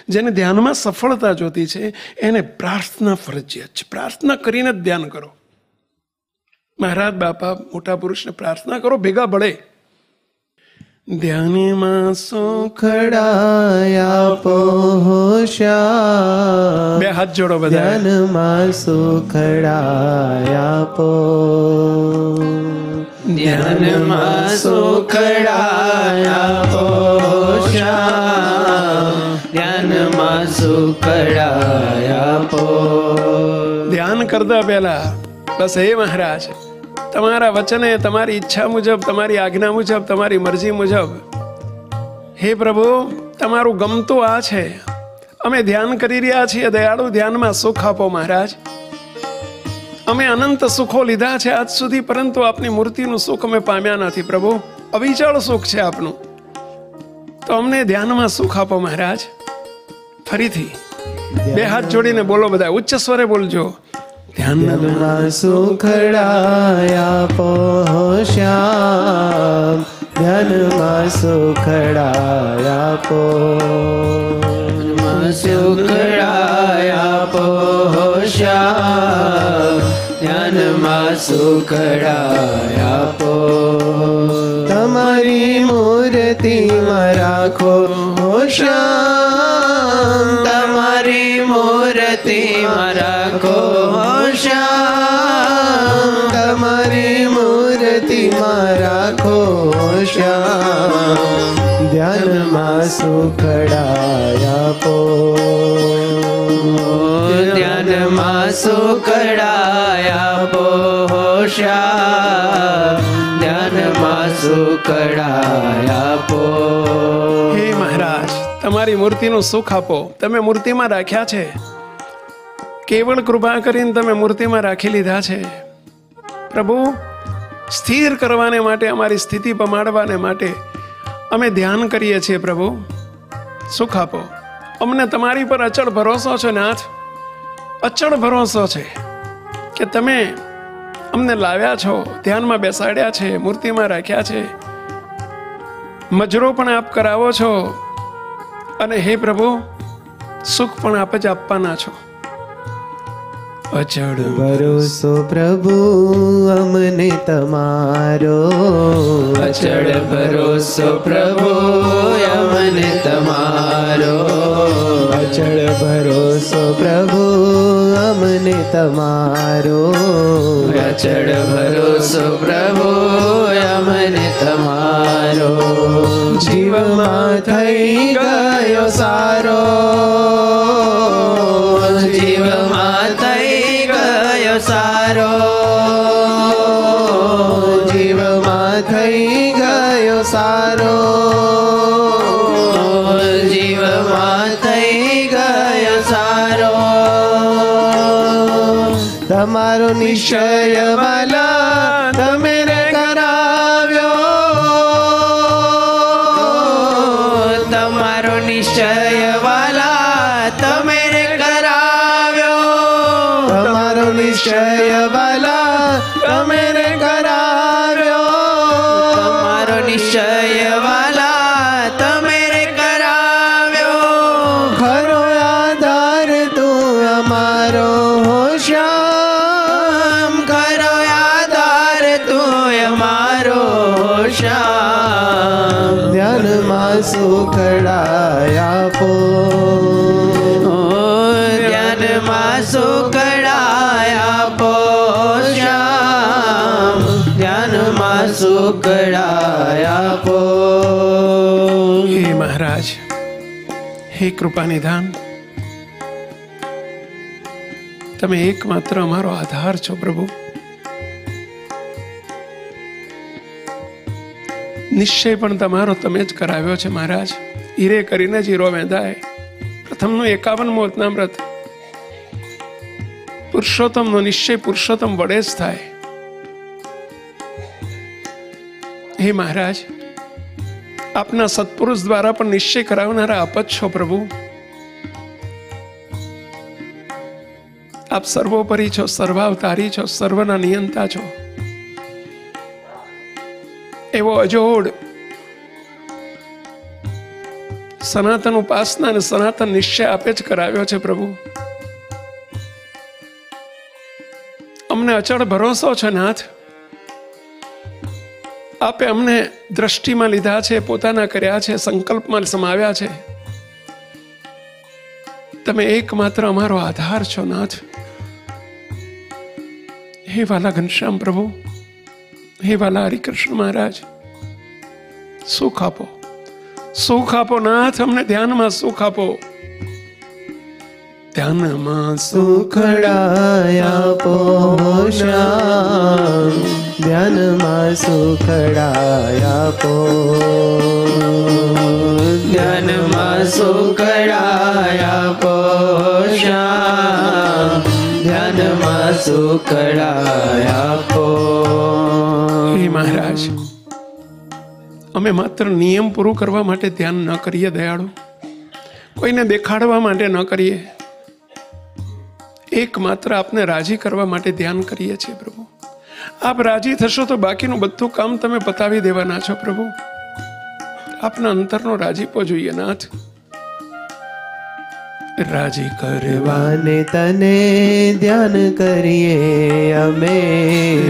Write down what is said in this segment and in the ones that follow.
જેને ધ્યાનમાં સફળતા જોતી છે એને પ્રાર્થના ફરજિયાત છે. પ્રાર્થના કરીને જ ધ્યાન કરો. મહારાજ બાપા મોટા પુરુષને પ્રાર્થના કરો, ભેગા ભળે. ધ્યાનમાં સુખડાયા પોહ્યા, બે હાથ જોડો બધા. ધ્યાનમાં સુખડાયા પો, ધ્યાનમાં સુખડાયા પોહ્યા, ધ્યાનમાં સુખડાયા પો. ધ્યાન કરતા પહેલા બસ હે મહારાજ, તમારા વચને, તમારી ઈચ્છા મુજબ, તમારી આજ્ઞા મુજબ, તમારી મરજી મુજબ, હે પ્રભુ તમારું ગમતું આ છે, અમે ધ્યાન કરી રહ્યા છીએ, દયાળુ ધ્યાનમાં સુખ આપો મહારાજ. અમે અનંત સુખો લીધા છે આજ સુધી, પરંતુ આપની મૂર્તિનું સુખ અમે પામ્યા નથી પ્રભુ. અવિચળ સુખ છે આપનું, તો અમને ધ્યાનમાં સુખ આપો મહારાજ. ફરીથી બે હાથ જોડીને બોલો બધા, ઉચ્ચ સ્વરે બોલજો. ધ્યાનમાં સુખડાયા પોહ્યા, ધ્યાનમાં સુખડાયા પો, સુખડાયા પોહ્યા, ધ્યાનમાં સુખડાયા પો. તમારી મૂર્તિમાં રાખો શ્યામ, તમારી મૂર્તિમાં રાખો શ્યામ, તમારી મૂર્તિમાં રાખો શ્યામ, ધ્યાનમાં સુખડાયા પો, ધ્યાનમાં સુખડાયા પો શ્યામ, ધ્યાનમાં સુખડાયા પો. હે મહારાજ તમારી મૂર્તિનું સુખ આપો. તમે મૂર્તિમાં રાખ્યા છે, કેવળ કૃપા કરીને તમે મૂર્તિમાં રાખી લીધા છે પ્રભુ. સ્થિર કરવાને માટે, અમારી સ્થિતિ પમાડવાને માટે અમે ધ્યાન કરીએ છીએ પ્રભુ. સુખ આપો અમને. તમારી પર અચળ ભરોસો છે નાથ, અચળ ભરોસો છે કે તમે અમને લાવ્યા છો, ધ્યાનમાં બેસાડ્યા છે, મૂર્તિમાં રાખ્યા છે, મજરો પણ આપ કરાવો છો, અને હે પ્રભુ સુખ પણ આપ જ આપવાના છો. અચળ ભરોસો પ્રભુ અમને તમારો, અચળ ભરોસો પ્રભુ અમને તમારો, અચળ ભરોસો પ્રભુ અમને તમારો, અચળ ભરોસો પ્રભુ અમને તમારો. જીવમાં થઈ ગયો સારો, જીવમાં થઈ ગયો સારો, જીવમાં થઈ ગયો સારો, જીવમાં થઈ ગયો સારો. તમારો નિશ્ચય વાલા તમે રે કરાવ્યો, તમારો નિશ્ચય વાલા તમે રે કરાવ્યો, તમારો નિશ્ચય વાલા તમે રે કરાવ્યો, તમારો નિશ્ચય વાલા તમે રે કરાવ્યો. ખરો આધાર તું અમારો શ્યામ, ખરો આધાર તું અમારો શ્યામ, ધ્યાનમાં સુખડાયા પો, ધ્યાનમાં સુખડાયા પો શ્યામ, ધ્યાનમાં સુખડાયા પો. હે મહારાજ, હે કૃપા નિધાન, તમે એકમાત્ર અમારો આધાર છો પ્રભુ. નિશ્ચય પણ તમારો તમે જ કરાવ્યો છે મહારાજ. હીરે કરીને જ હીરો વેંધાય. પ્રથમનું 51મું વચનામૃત, પુરુષોત્તમનો નિશ્ચય પુરુષોત્તમ વડે જ થાય. હે મહારાજ, આપના સત્પુરુષ દ્વારા પણ નિશ્ચય કરાવનારા આપ જ છો પ્રભુ. આપ સર્વોપરી છો, સર્વાવતારી છો, સર્વના નિયંતા છો. એવો અજોડ સનાતન ઉપાસના અને સનાતન નિશ્ચય આપે જ કરાવ્યો છે પ્રભુ. અમને અચળ ભરોસો છે નાથ. આપે અમને દ્રષ્ટિમાં લીધા છે, પોતાના કર્યા છે, સંકલ્પમાં સમાવ્યા છે. તમે એકમાત્ર અમારો આધાર છો નાથ. હે વાલા ઘનશ્યામ પ્રભુ, હે વાલા હરિકૃષ્ણ મહારાજ, સુખ આપો, સુખ આપો નાથ. અમને ધ્યાનમાં સુખ આપો, ધ્યાનમાં સુખડાય આપો શ્યામ, ધ્યાનમાં સુખડાય આપો, ધ્યાનમાં સુખડાય આપો શ્યામ, ધ્યાનમાં સુખડાય આપો. હે મહારાજ, અમે માત્ર નિયમ પૂરું કરવા માટે ધ્યાન ન કરીએ દયાળુ, કોઈને દેખાડવા માટે ન કરીએ, એકમાત્ર આપને રાજી કરવા માટે ધ્યાન કરીએ છીએ પ્રભુ. આપ રાજી થશો તો બાકીનું બધું કામ તમે પતાવી દેવાના છો પ્રભુ. આપના અંતરનો રાજીપો જોઈએ નાથ. રાજી કરવાને તને ધ્યાન કરીએ અમે,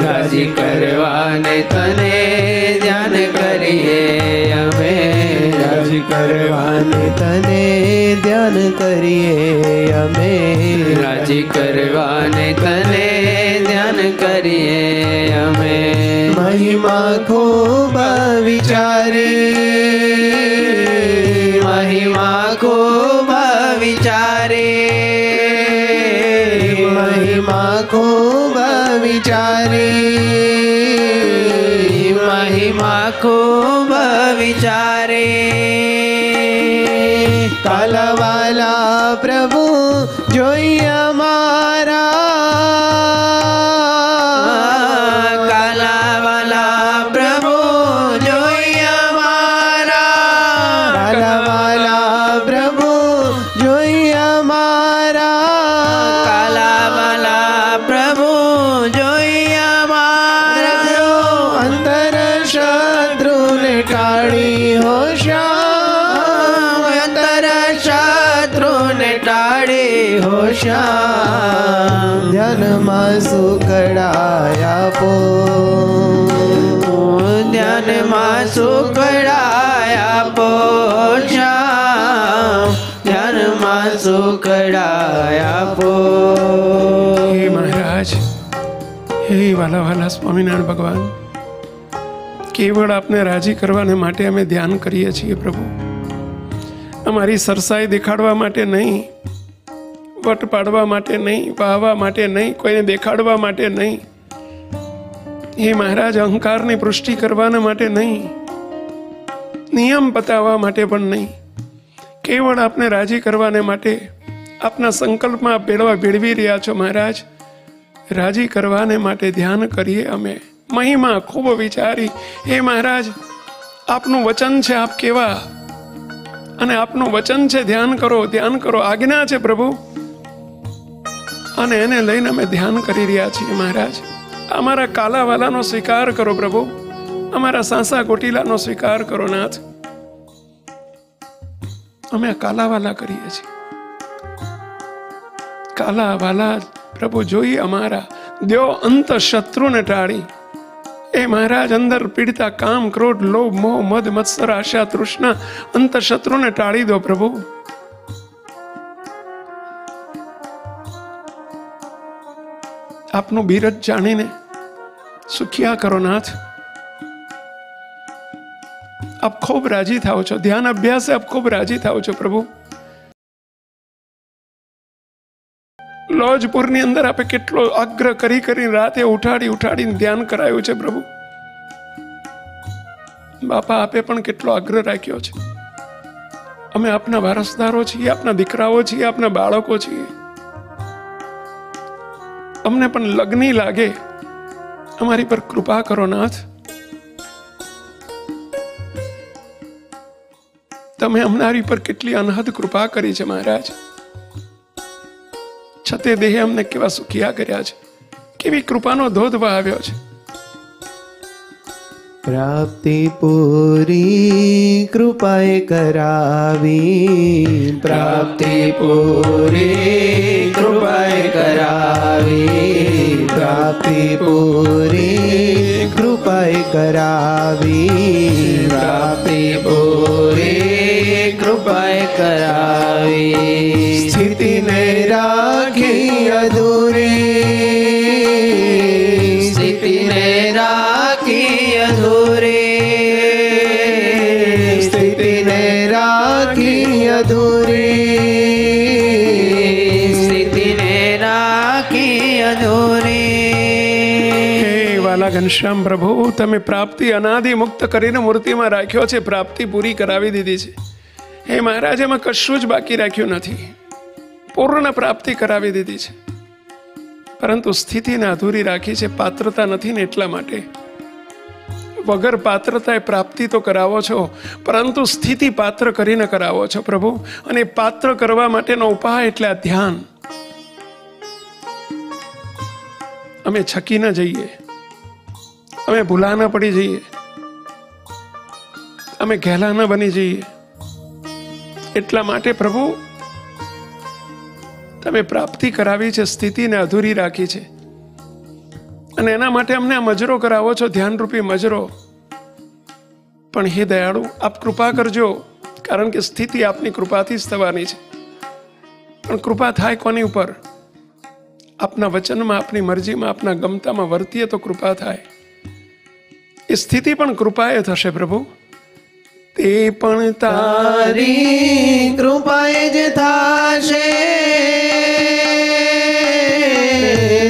રાજી કરવાને તને ધ્યાન કરીએ અમે, રાજી કરવાને તને ધ્યાન કરીએ અમે, રાજી કરવાને તને ધ્યાન કરીએ અમે. મહિમા ખૂબ વિચારી, મહિમા ખૂબ વિચારે, મહિમા ખૂબ વિચારી, મહિમા ખૂબ વિચારે. કાલવાલા પ્રભુ જોઈએ અમારા, કાલવાલા પ્રભુ જોઈએ અમારા, કાલવાલા પ્રભુ જોઈએ અમારા, કાલાવાલા પ્રભુ જોઈએ અમારા. અંતર શત્રુને ટાળી હો શ્યામ, અંતર શત્રુને ટાળી હો શ્યામ, ધ્યાનમાં સુખડાય આપો, ધ્યાનમાં સુખડાય આપો શ્યામ, ધ્યાનમાં સુખડાય આપો. હે મહારાજ, હે વાલા વાલા સ્વામિનારાયણ ભગવાન, કેવળ આપને રાજી કરવાને માટે અમે ધ્યાન કરીએ છીએ પ્રભુ. અમારી સરસાઈ દેખાડવા માટે નહીં, વટ પાડવા માટે નહીં, વાહવા માટે નહીં, કોઈને દેખાડવા માટે નહીં. હે મહારાજ, અહંકારની પુષ્ટિ કરવાના માટે નહીં, નિયમ પતાવવા માટે પણ નહીં, કેવળ આપને રાજી કરવાને માટે આપના સંકલ્પમાં ભેળવી રહ્યા છો મહારાજ. રાજી કરવાને માટે ધ્યાન કરીએ અમે. મહિમા ખૂબ વિચારી. હે મહારાજ, આપનું વચન છે આપ કેવા, અને આપનું વચન છે ધ્યાન કરો, ધ્યાન કરો, આજ્ઞા છે પ્રભુ, અને એને લઈને અમે ધ્યાન કરી રહ્યા છીએ મહારાજ. અમારા કાલાવાલાનો સ્વીકાર કરો પ્રભુ, અમારા સાસા કોટીલાનો સ્વીકાર કરો નાથ. અમે આ કાલાવાલા કરીએ છીએ. કાલાવાલા પ્રભુ જોઈએ અમારા. દ્યો અંત શત્રુને ટાળી. એ મહારાજ, અંદર પીડતા કામ, ક્રોધ, લોભ, મોહ, મદ, મત્સર, આશા, તૃષ્ણા, અંત શત્રુને ટાળી દો પ્રભુ. આપનું બિરજ જાણીને સુખિયા કરો નાથ. આપ ખૂબ રાજી થાઓ છો, ધ્યાન અભ્યાસે આપ ખૂબ રાજી થાઓ છો પ્રભુ. લોજપુરની અંદર આપે કેટલો આગ્રહ કરી રાતે ઉઠાડીને ધ્યાન કરાયું છે પ્રભુ. બાપા, આપે પણ કેટલો આગ્રહ રાખ્યો છે. અમે આપના વારસદારો છીએ, આપના દીકરાઓ છીએ, આપના બાળકો છીએ. અમને પણ લગ્ની લાગે, અમારી પર કૃપા કરો નાથ. તમે અમારી પર કેટલી અનહદ કૃપા કરી છે મહારાજ. છતે દેહે અમને કેવા સુખિયા કર્યા છે, કેવી કૃપાનો ધોધ વહાવ્યો છે. પ્રાપ્તિ પૂરી કૃપાએ કરાવી, પ્રાપ્તિ પૂરી કૃપાએ કરાવી, પ્રાપ્તિ પૂરી કૃપાએ કરાવી, પ્રાપ્તિ પૂરી કૃપાએ કરાવી. સ્થિતિને રાખી અધૂરી, સ્થિતિને રાખી અધૂરી, સ્થિતિને રાખી અધૂરી, સ્થિતિને રાખી અધૂરી. હે વાલા ઘનશ્યામ પ્રભુ, તમે પ્રાપ્તિ અનાદિ મુક્ત કરીને મૂર્તિમાં રાખ્યો છે, પ્રાપ્તિ પૂરી કરાવી દીધી છે. હે મહારાજ, એમાં કશું જ બાકી રાખ્યું નથી, પૂર્ણ પ્રાપ્તિ કરાવી દીધી છે. પરંતુ સ્થિતિને અધૂરી રાખી છે, પાત્રતા નથી ને એટલા માટે. વગર પાત્રતાએ પ્રાપ્તિ તો કરાવો છો, પરંતુ સ્થિતિ પાત્ર કરીને કરાવો છો પ્રભુ. અને પાત્ર કરવા માટેનો ઉપાય એટલે આ ધ્યાન. અમે છકી ન જઈએ, અમે ભૂલા ન પડી જઈએ, અમે ઘેલા ન બની જઈએ. એટલા માટે પ્રભુ તમે પ્રાપ્તિ કરાવી છે, સ્થિતિને અધૂરી રાખી છે. અને એના માટે અમને આ મજરો કરાવો છો, ધ્યાનરૂપી મજરો. પણ હે દયાળુ, આપ કૃપા કરજો, કારણ કે સ્થિતિ આપની કૃપાથી જ થવાની છે. પણ કૃપા થાય કોની ઉપર? આપના વચનમાં, આપની મરજીમાં, આપના ગમતામાં વર્તીએ તો કૃપા થાય. એ સ્થિતિ પણ કૃપાએ થશે પ્રભુ. તે પણ તારી કૃપાએ જ થાશે,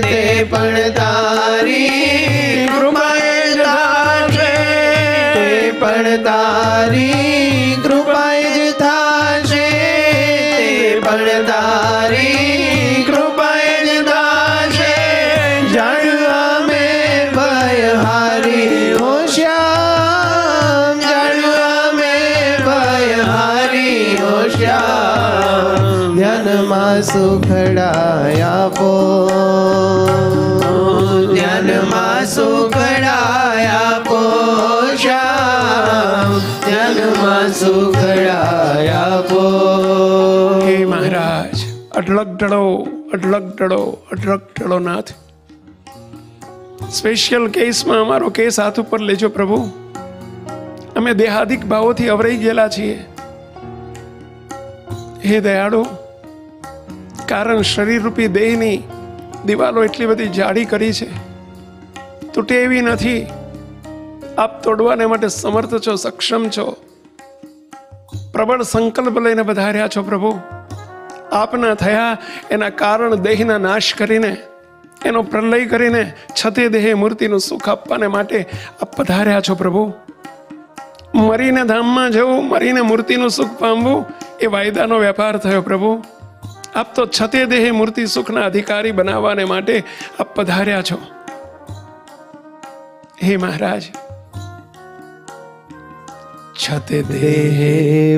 તે પણ તારી કૃપાએ જ થાશે, તે પણ તારી કૃપાએ જ થાશે, તે પણ તારી કૃપાએ જ થાશે. જાણવા મેં ભય હારી હોશિયાર, જાણવા મેં ભય હારી હોશિયાર. ધ્યાનમાં સુખડાય આપો, ધ્યાનમાં સુખડાય આપો શ્યામ, ધ્યાનમાં સુખડાય આપો. હે મહારાજ, અઢળક ઢળો, અઢળક ઢળો, અઢળક ઢળો નાથ. સ્પેશિયલ કેસમાં અમારો કેસ હાથ ઉપર લેજો પ્રભુ. અમે દેહાદિક ભાવોથી અવરાઈ ગયેલા છીએ. હે દયાળુ, કારણ શરીરરૂપી દેહની દિવાલો એટલી બધી જાડી કરી છે, તૂટે એવી નથી. આપ તોડવાને માટે સમર્થ છો, સક્ષમ છો. પ્રબળ સંકલ્પ લઈને વધાર્યા છો પ્રભુ. આપના થયા એના કારણ દેહના નાશ કરીને, એનો પ્રલય કરીને છતે દેહે મૂર્તિનું સુખ આપવાને માટે આપ પધાર્યા છો પ્રભુ. મરીને ધામમાં જવું, મરીને મૂર્તિનું સુખ પામવું એ વાયદાનો વેપાર થયો પ્રભુ. આપ તો છતે દેહે મૂર્તિ સુખના અધિકારી બનાવવાને માટે આપ પધાર્યા છો. હે મહારાજ, છતે દેહે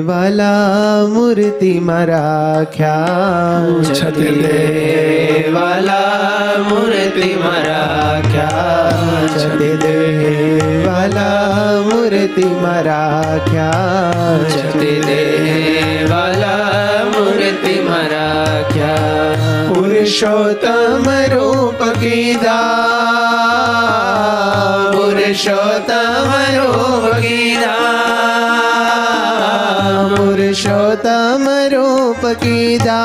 વાલા મૂર્તિમાં રાખ્યા, છતે દેહ વાલા મૂર્તિમાં રાખ્યા, છતે દેહ વાલા મૂર્તિમાં રાખ્યા, છતે દેહ વાલા મૂર્તિમાં રાખ્યા. પુરુષોત્તમ રૂપ કીધા, પુરુષોત્તમ રૂપ કીધા, પુરુષોત્તમ રૂપ કીધા,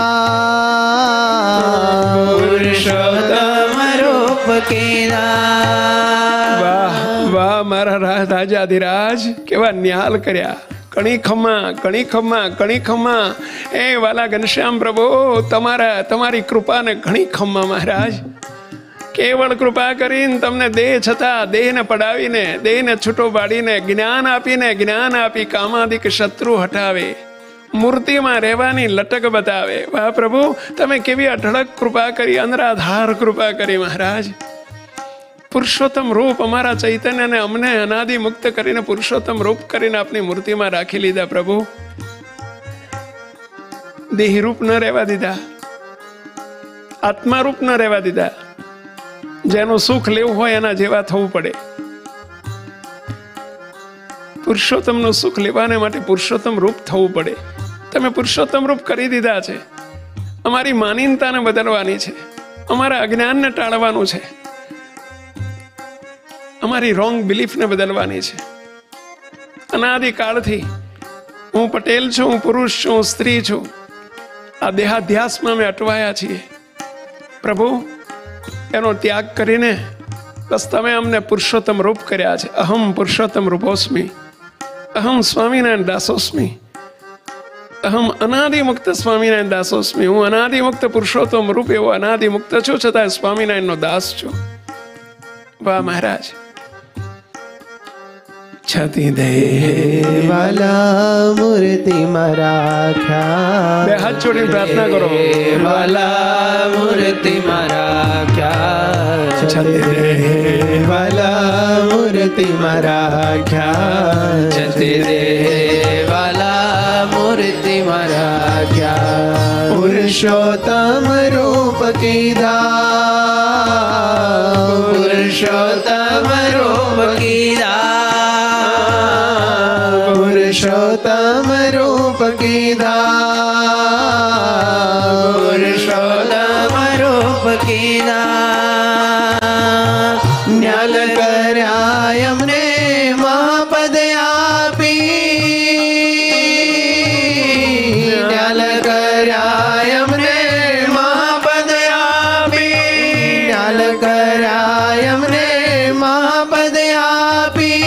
પુરુષોત્તમ રૂપ કીધા. વાહ વાહ, મારા રાજાધિરાજ કેવા ન્યાલ કર્યા. કણી ખમ્મા, કણી ખમ્મા, કણી ખમ્મા. એ વાલા ઘનશ્યામ પ્રભુ, તમારી કૃપાને ઘણી ખમ્મા મહારાજ. કેવળ કૃપા કરીને તમને દેહ છતાં દેહને પડાવીને, દેહને છૂટો પાડીને, જ્ઞાન આપી કામાદિક શત્રુ હટાવે, મૂર્તિમાં રહેવાની લટક બતાવે. વાહ પ્રભુ, તમે કેવી અઢળક કૃપા કરી, અનરાધાર કૃપા કરી મહારાજ. પુરુષોત્તમ રૂપ અમારા ચૈતન્યને, અમને અનાદિ મુક્ત કરીને પુરુષોત્તમ રૂપ કરીને આપની મૂર્તિમાં રાખી લીધા પ્રભુ. દેહરૂપ ન રહેવા દીધા, આત્મારૂપ ન રહેવા દીધા. જેનું સુખ લેવું હોય એના જેવા થવું પડે. પુરુષોત્તમનું સુખ લેવાને માટે પુરુષોત્તમ રૂપ થવું પડે. તમે પુરુષોત્તમ રૂપ કરી દીધા છે. અમારી માનીનતાને બદલવાની છે, અમારા અજ્ઞાનને ટાળવાનું છે, અમારી રોંગ બિલીફને બદલવાની છે. અનાદિકાળથી હું પટેલ છું, હું પુરુષ છું, હું સ્ત્રી છું, આ દેહાધ્યાસમાં અમે અટવાયા છીએ. પ્રભુ, એનો ત્યાગ કરીને બસ તમે અમને પુરુષોત્તમ રૂપ કર્યા છે. અહમ પુરુષોત્તમ રૂપોસ્મી, અહમ સ્વામિનારાયણ દાસોસ્મી, અહમ અનાદિમુક્ત સ્વામિનારાયણ દાસોસ્મી. હું અનાદિમુક્ત પુરુષોત્તમ રૂપ એવો અનાદિમુક્ત છું, છતાં સ્વામિનારાયણનો દાસ છું. વાહ મહારાજ. છતી દે વાલા મૂર્તિ રાખ્યા, બે હાથ જોડીને પ્રાર્થના કરો. વાલા મૂર્તિ રાખ્યા, છતી દે વાલા મૂર્તિ રાખ્યા, છતી દે વાલા મૂર્તિ રાખ્યા. પુરુષોત્તમ રૂપ કીધા, પુરુષોત્તમ રૂપ કીધા, પુરુષોત્તમ રૂપ કીધા, પુરુષોત્તમ રૂપ કીધા. ન્યાલ કર્યા અમને મહાપદ આપી, ન્યાલ કર્યા અમને મહાપદ આપી, ન્યાલ કર્યા અમને મહાપદ આપી,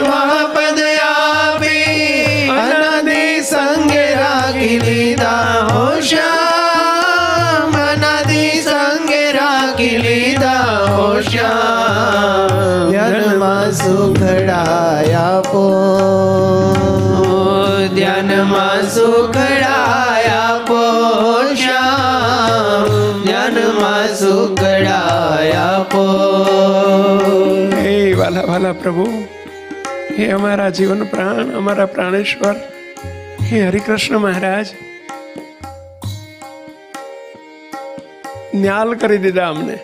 મહાપદ આપી. અનાદિ સંગે રાખી લીધા હો શ્યામ, અનાદિ સંગે રાખી લીધા હો શ્યામ. ધ્યાનમાં સુખડાયા પો, ધ્યાનમાં સુખડાયા પો શ્યામ, ધ્યાનમાં સુખડાયા પો. હે વાલા વાલા પ્રભુ, હે અમારા જીવન પ્રાણ, અમારા પ્રાણેશ્વર, હે હરિકૃષ્ણ મહારાજ, ન્યાલ કરી દીધા, અમને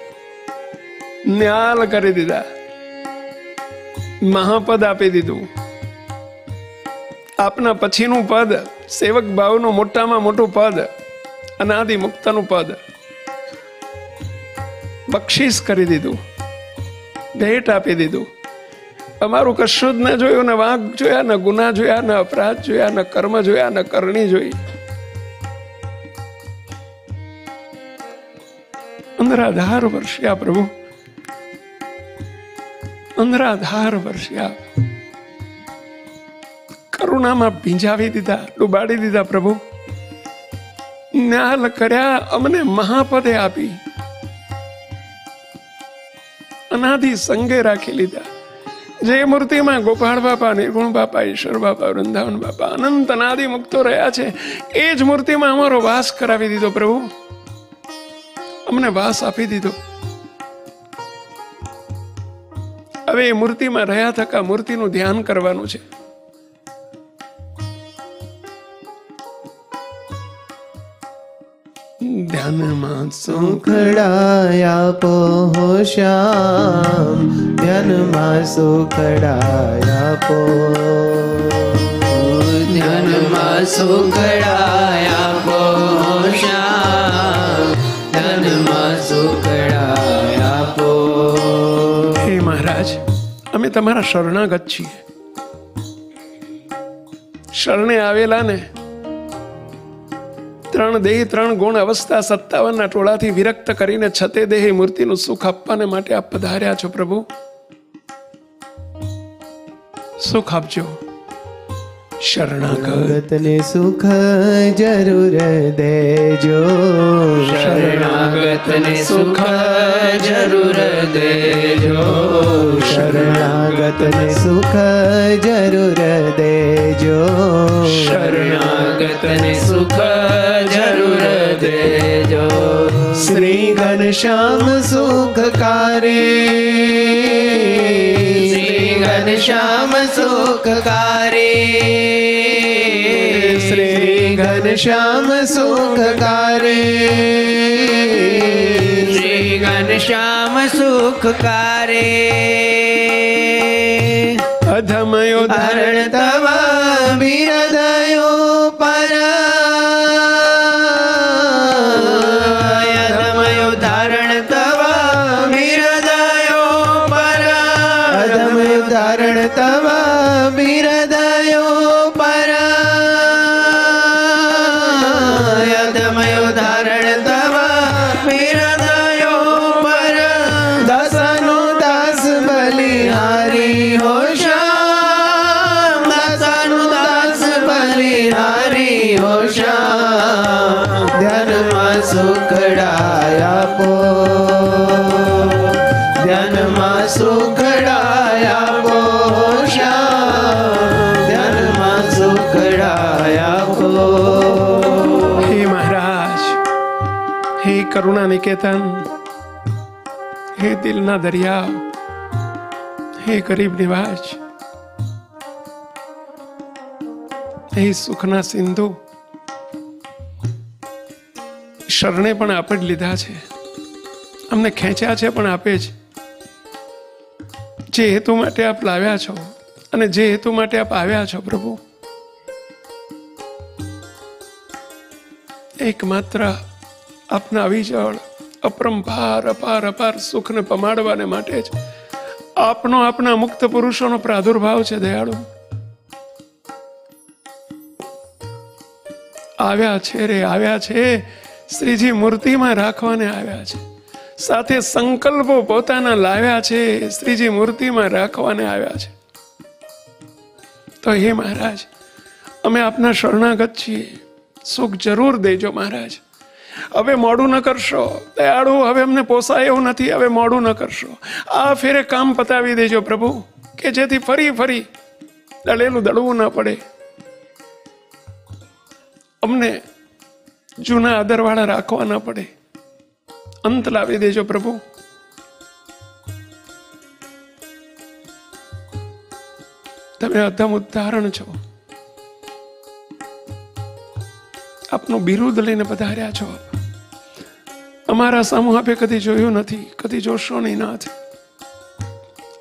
ન્યાલ કરી દીધા, મહાપદ આપી દીધું. આપના પછીનું પદ, સેવક ભાવનું મોટામાં મોટું પદ, અનાદિ મુક્તનું પદ બક્ષિસ કરી દીધું, ભેટ આપી દીધું. અમારું કશું જ ન જોયું, ને વાંક જોયા, ને ગુના જોયા, ને અપરાધ જોયા, ને કર્મ જોયા, ને કરણી જોઈ. 15,000 વર્ષિયા પ્રભુ, 15,000 વર્ષિયા કરુણામાં ભીંજાવી દીધા, ડુબાડી દીધા. પ્રભુ, ન્યાલ કર્યા, અમને મહાપદે આપી, અનાદિ સંગે રાખી લીધા. જે મૂર્તિમાં ગોપાળ બાપા, નિર્ગુણ બાપા, ઈશ્વર બાપા, વૃંદાવન બાપા અનંત અનાદિ મુક્તો રહ્યા છે, એ જ મૂર્તિમાં અમારો વાસ કરાવી દીધો. પ્રભુ, અમને વાસ આપી દીધો. હવે એ મૂર્તિમાં રહ્યા થકા મૂર્તિનું ધ્યાન કરવાનું છે. ધ્યાનમાં સુખડાયા પો શ્યામ, ધ્યાનમાં સુખડાયા પો, ધ્યાનમાં સુખડાયા પો શ્યામ, ધ્યાનમાં સુખડાયા પો. હે મહારાજ, અમે તમારા શરણાગત છીએ. શરણે આવેલા ને 3 દેહ 3 ગુણ અવસ્થા 57 ટોળાથી વિરક્ત કરીને 6 દેહ મૂર્તિનું સુખ આપવાને માટે આપ પધાર્યા છો. પ્રભુ, સુખ આપજો. શરણાગતને સુખ જરૂર દેજો, શરણાગતને સુખ જરૂર દેજો, શરણાગતને સુખ જરૂર દેજો, શરણાગતને સુખ જરૂર દેજો. શ્રી ઘનશ્યામ સુખકારી, શ્રી ઘનશ્યામ સુખકારી, શ્રી ઘનશ્યામ સુખકારી શ્રી ઘનશ્યામ સુખકારે અધમયો ધારણ તવ બિરદયો પર અધમયો ધારણ તવ બિરદયો પર અધમયો ધારણ તવ બિરદયો પર અધમયો ધારણ તવ બિરદયો પર દસનો દાસ બલિહારી હો શ્યામ દસનો દાસ બલિહારી હો શ્યામ ધ્યાનમાં સુખડાયા પો ધ્યાનમાં સુખડાયા પો શ્યામ ધ્યાનમાં સુખડાયા પો હે મહારાજ, હે કરુણા નિકેતન, હે દિલના દરિયા, હે ગરીબ નિવાજ, હે સુખના સિંધુ, શરણે પણ આપે જ લીધા છે, અમને ખેંચ્યા છે પણ આપે જ. જે હેતુ માટે આપ લાવ્યા છો અને જે હેતુ માટે આપ આવ્યા છો પ્રભુ, એકમાત્ર આપના અવિજળ અપરંપાર અપાર અપાર સુખને પમાડવાને માટે જ આપનો આપના મુક્ત પુરુષોનો પ્રાદુર્ભાવ છે. દયાળુ આવ્યા છે રે આવ્યા છે, શ્રીજી મૂર્તિમાં રાખવાને આવ્યા છે, સાથે સંકલ્પો પોતાના લાવ્યા છે, શ્રીજી મૂર્તિમાં રાખવાને આવ્યા છે. તો હે મહારાજ, અમે આપના શરણાગત છીએ, સુખ જરૂર દેજો મહારાજ. હવે મોડું ન કરશો દયાળુ, હવે અમને પોસાય એવું નથી, હવે મોડું ન કરશો. આ ફેરે કામ પતાવી દેજો પ્રભુ, કે જેથી ફરી ફરી દળેલું દળવું ન પડે. અમને જૂના આદરવાળા રાખવા ન પડે. અંત લાવી દેજો પ્રભુ. તમે અધમ ઉદાહરણ છો, આપનું બિરુદ લઈને પધાર્યા છો. અમારા સામું આપે કદી જોયું નથી, કદી જોશો નહીં નાથ.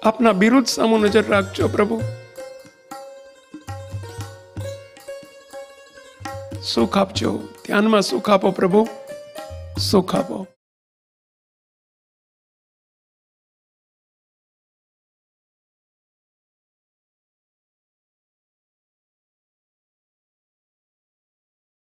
આપના બિરુદ સામું નજર રાખજો પ્રભુ. સુખ આપજો, ધ્યાનમાં સુખ આપો પ્રભુ, સુખ આપો.